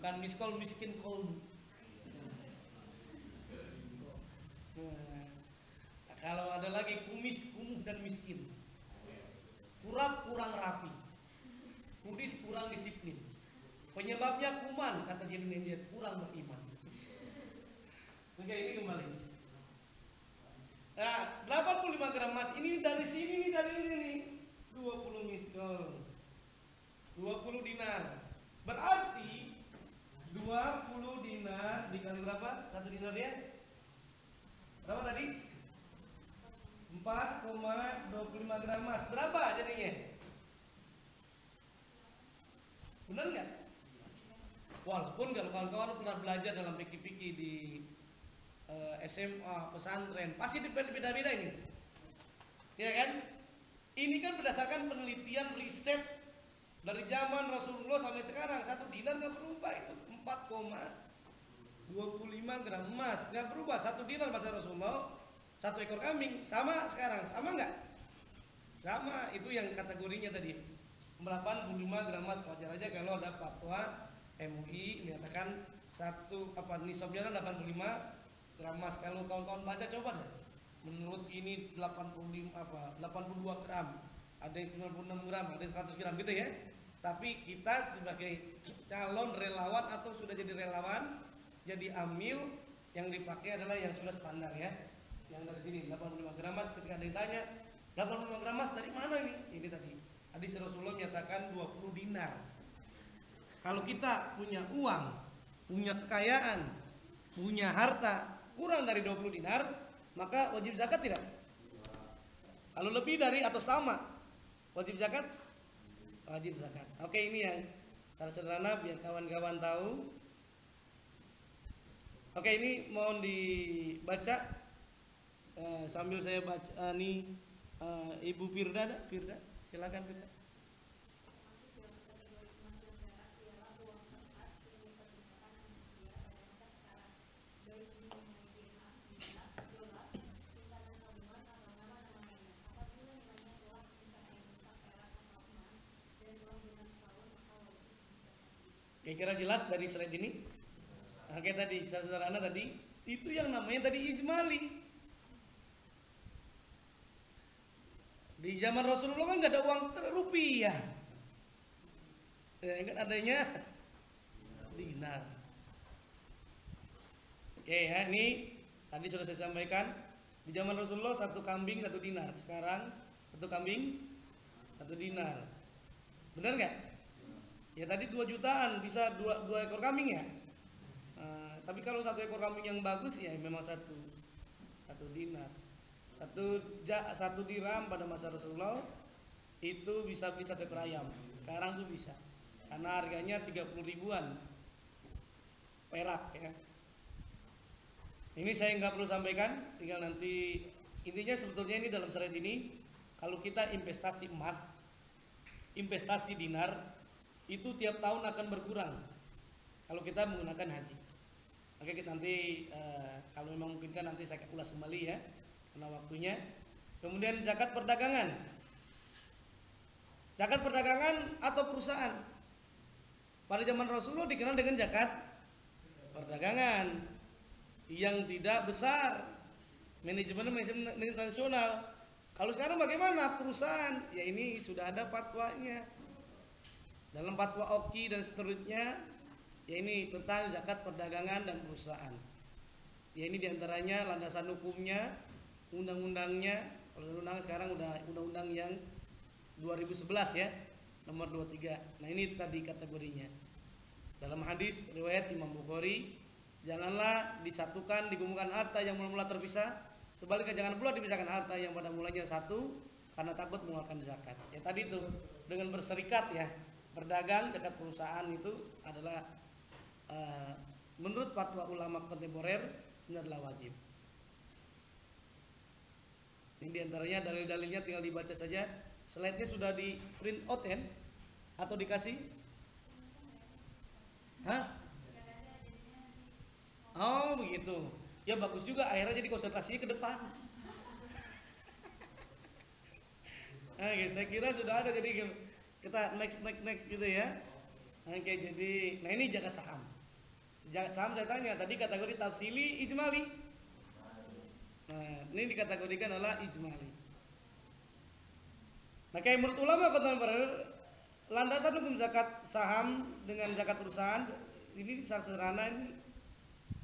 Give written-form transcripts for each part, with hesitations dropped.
bukan miskol, miskin kolbu. Nah, kalau ada lagi kumis, kumuh dan miskin, kurap kurang rapi, kudis kurang disiplin, penyebabnya kuman kata Jenderal kurang beriman. Oke, ini kembali. Nah, 85 gram emas ini dari sini nih, dari ini nih 20 miskol, 20 dinar. Berarti 20 dinar dikali berapa? 1 dinar ya? Berapa tadi? 4,25 gram emas. Berapa jadinya? Benar nggak? Walaupun kalau kawan-kawan pernah belajar dalam fikih-fikih di SMA, pesantren, pasti beda-beda ini. Ya kan? Ini kan berdasarkan penelitian riset dari zaman Rasulullah sampai sekarang. 1 dinar nggak berubah, itu 4,25 gram emas nggak berubah. 1 dinar masa Rasulullah, 1 ekor kambing sama sekarang, sama nggak? Sama. Itu yang kategorinya tadi 85 gram emas. Wajar aja kalau ada fatwa MUI menyatakan nisabnya 85 gram emas. Kalau kawan-kawan baca coba deh, menurut ini 82 gram, ada yang 96 gram, ada yang 100 gram gitu ya. Tapi kita sebagai calon relawan atau sudah jadi relawan, jadi amil, yang dipakai adalah yang sudah standar ya, yang dari sini 85 gram emas. Ketika ada yang tanya 85 gram emas dari mana ini tadi hadis Rasulullah menyatakan 20 dinar. Kalau kita punya uang, punya kekayaan, punya harta kurang dari 20 dinar, maka wajib zakat tidak? Kalau lebih dari atau sama, wajib zakat? Wajib zakat. Oke, ini yang secara sederhana biar kawan-kawan tahu. Oke, ini mohon dibaca sambil saya baca nih. Ibu Firda, silakan Firda. Kira-kira jelas dari slide ini? Oke, tadi sederhana tadi itu yang namanya tadi ijmali. Di zaman Rasulullah kan nggak ada uang rupiah, ya kan adanya dinar. Oke ya, ini tadi sudah saya sampaikan di zaman Rasulullah 1 kambing 1 dinar. Sekarang 1 kambing 1 dinar. Benar nggak? Ya tadi 2 jutaan bisa 2 ekor kambing ya. Tapi kalau 1 ekor kambing yang bagus ya memang 1 dinar. 1 dirham pada masa Rasulullah itu bisa beli 1 ekor ayam. Sekarang tuh bisa, karena harganya 30 ribuan perak ya. Ini saya nggak perlu sampaikan, tinggal nanti intinya sebetulnya ini dalam slide ini kalau kita investasi emas, investasi dinar itu tiap tahun akan berkurang kalau kita menggunakan haji. Oke, kita nanti kalau memang mungkin kan nanti saya ulas kembali ya karena waktunya. Kemudian zakat perdagangan. Zakat perdagangan atau perusahaan. Pada zaman Rasulullah dikenal dengan zakat perdagangan yang tidak besar, manajemen internasional. Kalau sekarang bagaimana perusahaan? Ya ini sudah ada fatwanya. Dalam fatwa Oki dan seterusnya, ya ini tentang zakat perdagangan dan perusahaan. Ya ini diantaranya landasan hukumnya, undang-undangnya. Kalau undang sekarang udah undang-undang yang 2011 ya, nomor 23. Nah ini tadi kategorinya. Dalam hadis riwayat Imam Bukhari, janganlah disatukan, digabungkan harta yang mula-mula terpisah. Sebaliknya jangan pula dipisahkan harta yang pada mulanya satu karena takut mengeluarkan zakat. Ya tadi itu dengan berserikat ya. Berdagang dekat perusahaan itu adalah menurut fatwa ulama kontemporer ini adalah wajib. Ini diantaranya dalil-dalilnya tinggal dibaca saja. Slide-nya sudah di print out kan? Atau dikasih? Hah? Oh begitu. Ya bagus juga, akhirnya jadi konsentrasinya ke depan. Oke, saya kira sudah ada, jadi kita next gitu ya. Oke, jadi nah ini jaga saham. Saham saya tanya tadi kategori tafsili, ijmali. Nah, ini dikategorikan adalah ijmali. Nah, kayak menurut ulama landasan hukum zakat saham dengan zakat perusahaan ini secara sederhana ini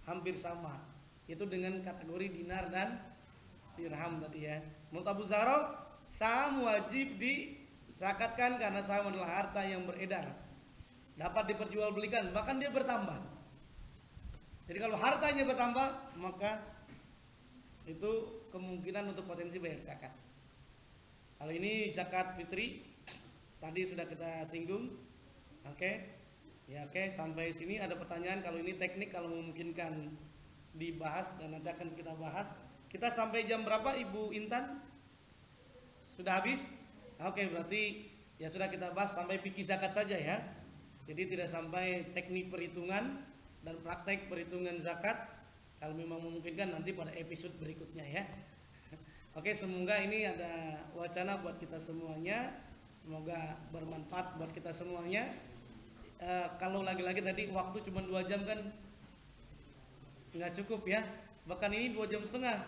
hampir sama, yaitu dengan kategori dinar dan dirham tadi ya. Menurut Abu Zahra, saham wajib dizakatkan karena saham adalah harta yang beredar, dapat diperjualbelikan, bahkan dia bertambah. Jadi kalau hartanya bertambah, maka itu kemungkinan untuk potensi bayar zakat. Kalau ini zakat fitri tadi sudah kita singgung. Oke. Ya oke, sampai sini ada pertanyaan. Kalau ini teknik, kalau memungkinkan dibahas dan nanti akan kita bahas. Kita sampai jam berapa Ibu Intan? Sudah habis? Oke, berarti ya sudah kita bahas sampai fikih zakat saja ya. Jadi tidak sampai teknik perhitungan dan praktek perhitungan zakat. Kalau memang memungkinkan nanti pada episode berikutnya ya. Oke, semoga ini ada wacana buat kita semuanya. Semoga bermanfaat buat kita semuanya. Kalau lagi-lagi tadi waktu cuma 2 jam kan nggak cukup ya. Bahkan ini 2 jam setengah.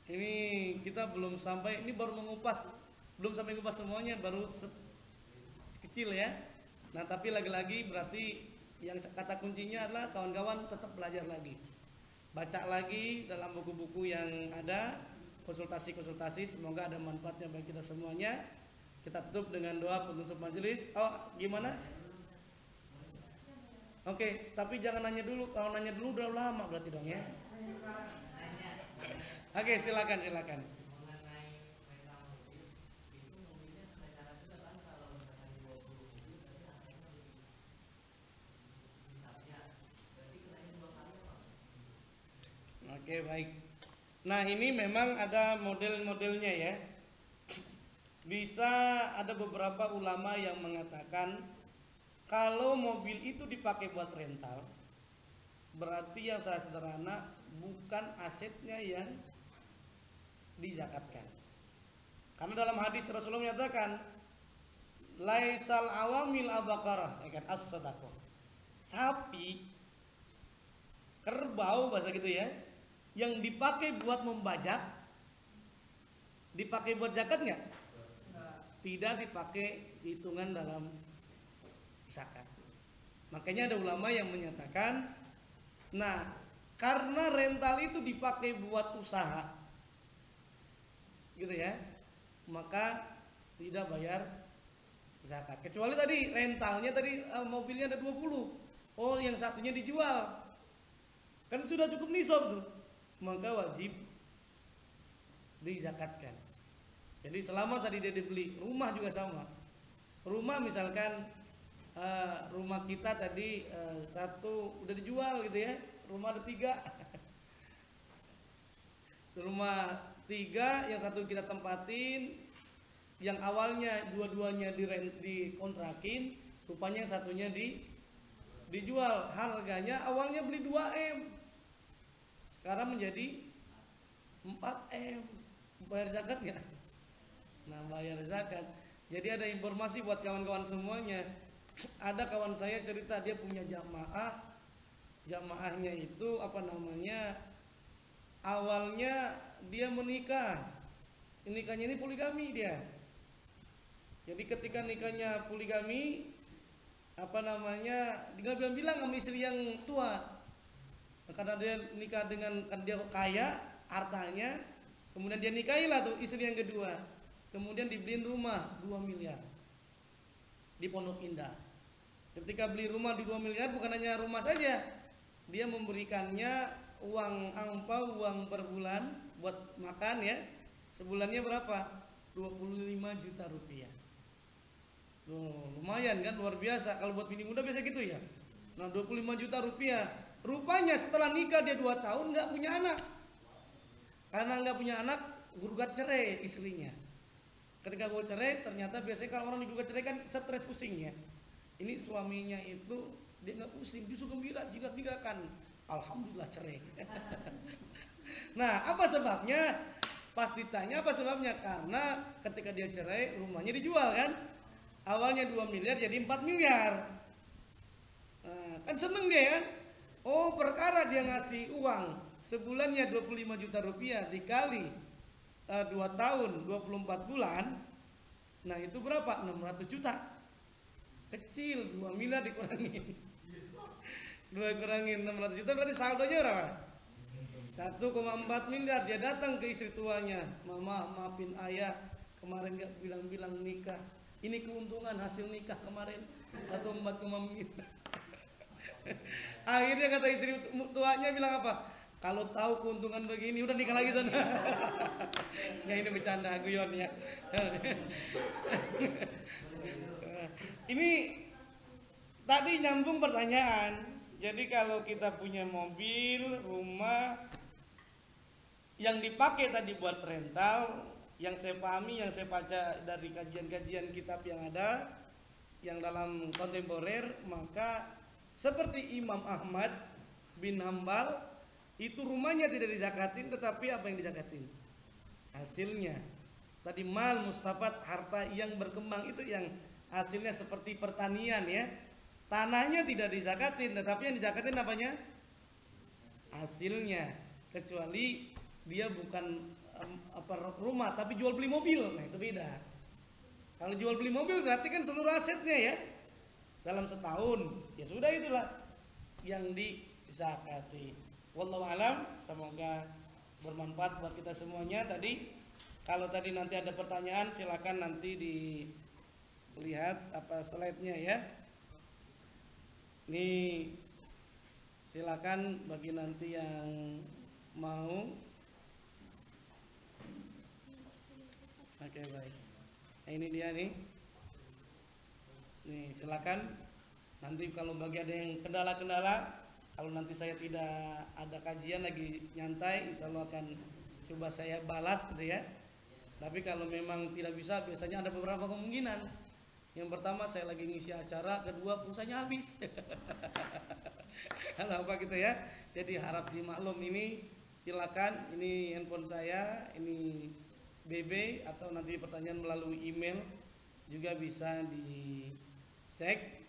Ini kita belum sampai, ini baru mengupas, belum sampai mengupas semuanya, baru kecil ya. Nah tapi lagi-lagi berarti yang kata kuncinya adalah kawan-kawan tetap belajar lagi, baca lagi dalam buku-buku yang ada, konsultasi-konsultasi. Semoga ada manfaatnya bagi kita semuanya. Kita tutup dengan doa penutup majelis. Oh gimana? Oke, tapi jangan nanya dulu. Kalau nanya dulu udah lama berarti dong ya. Oke, silakan. Oke, baik. Nah, ini memang ada model-modelnya ya. Bisa ada beberapa ulama yang mengatakan kalau mobil itu dipakai buat rental, berarti yang secara sederhana bukan asetnya yang dizakatkan. Karena dalam hadis Rasulullah menyatakan laisal awamil abaqarah, ya kan, as-sadaqah. Sapi, kerbau bahasa gitu ya, yang dipakai buat membajak, dipakai buat zakat nggak? Tidak dipakai hitungan dalam zakat. Makanya ada ulama yang menyatakan, nah karena rental itu dipakai buat usaha, gitu ya, maka tidak bayar zakat. Kecuali tadi rentalnya tadi mobilnya ada 20, oh yang satunya dijual, kan sudah cukup nisab tuh, maka wajib dizakatkan. Jadi selama tadi dia dibeli, rumah juga sama. Rumah misalkan rumah kita tadi satu udah dijual gitu ya, rumah ada 3. Rumah 3, yang satu kita tempatin, yang awalnya dua-duanya dikontrakin, rupanya yang satunya dijual. Harganya awalnya beli 2M, sekarang menjadi 4M. Bayar zakat nggak? Nah, bayar zakat. Jadi ada informasi buat kawan-kawan semuanya. Ada kawan saya cerita dia punya jamaahnya itu awalnya dia menikah, nikahnya ini poligami dia. Jadi ketika nikahnya poligami, dia bilang sama istri yang tua, karena dia nikah dengan, kan dia kaya hartanya, kemudian dia nikahilah tuh istri yang kedua, kemudian dibeliin rumah 2 miliar di Pondok Indah. Ketika beli rumah di 2 miliar, bukan hanya rumah saja, dia memberikannya uang angpau, uang per bulan buat makan ya. Sebulannya berapa? 25 juta rupiah. Lumayan kan, luar biasa. Kalau buat bini muda biasa gitu ya. Nah 25 juta rupiah. Rupanya setelah nikah dia 2 tahun nggak punya anak. Karena nggak punya anak, gugat cerai istrinya. Ketika gue cerai, ternyata biasanya kalau orang digugat cerai kan stres, pusing ya. Ini suaminya itu dia nggak pusing, justru gembira, jigat-jigakan. Alhamdulillah cerai. Nah, apa sebabnya? Pas ditanya apa sebabnya? Karena ketika dia cerai, rumahnya dijual kan. Awalnya 2 miliar jadi 4 miliar. Nah, kan seneng dia kan. Oh, perkara dia ngasih uang sebulannya 25 juta rupiah dikali 2 tahun 24 bulan. Nah, itu berapa? 600 juta. Kecil, 2 miliar dikurangin. 2 kurangin 600 juta berarti saldonya berapa? 1,4 miliar. Dia datang ke istri tuanya, "Mama, maafin ayah, kemarin gak bilang-bilang nikah. Ini keuntungan hasil nikah kemarin 1,4 miliar." Akhirnya kata istri tuanya bilang apa? "Kalau tahu keuntungan begini udah nikah lagi sana." Ya ini bercanda guyon ya. Ini tadi nyambung pertanyaan. Jadi kalau kita punya mobil, rumah yang dipakai tadi buat rental, yang saya pahami, yang saya baca dari kajian-kajian kitab yang ada, yang dalam kontemporer, maka seperti Imam Ahmad bin Hambal, itu rumahnya tidak dizakatin, tetapi apa yang dizakatin? Hasilnya. Tadi mal mustafad, harta yang berkembang, itu yang hasilnya seperti pertanian ya. Tanahnya tidak dizakatin, tetapi yang dizakatin apanya? Hasilnya. Kecuali dia bukan rumah, tapi jual beli mobil. Nah itu beda. Kalau jual beli mobil berarti kan seluruh asetnya ya. Dalam setahun, ya sudah itulah yang dizakati. Wallahu alam, semoga bermanfaat buat kita semuanya. Tadi kalau tadi nanti ada pertanyaan silakan nanti dilihat apa slide-nya ya. Ini silakan bagi nanti yang mau. Oke, baik. Nah, ini dia nih. Nih silakan. Nanti kalau bagi ada yang kendala-kendala, kalau nanti saya tidak ada kajian lagi nyantai, insya Allah akan coba saya balas gitu ya. Tapi kalau memang tidak bisa, biasanya ada beberapa kemungkinan. Yang pertama saya lagi ngisi acara, kedua pulsanya habis. Hal apa gitu ya. Jadi harap dimaklum, ini silakan, ini handphone saya, ini BB, atau nanti pertanyaan melalui email juga bisa dicek.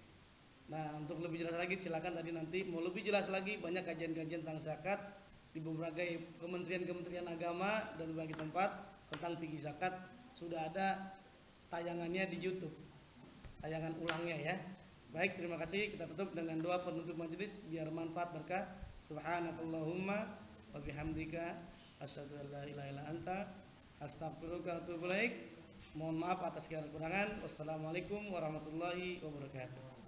Nah, untuk lebih jelas lagi silakan tadi nanti mau lebih jelas lagi, banyak kajian-kajian tentang zakat di beberapa kementerian-kementerian agama dan berbagai tempat tentang fikih zakat sudah ada tayangannya di YouTube. Tayangan ulangnya ya. Baik, terima kasih. Kita tutup dengan doa penutup majelis biar manfaat berkah. Subhanakallahumma wa bihamdika asyhadu an la ilaha illa anta astaghfiruka wa atubu ilaik. Mohon maaf atas segala kekurangan. Wassalamualaikum warahmatullahi wabarakatuh.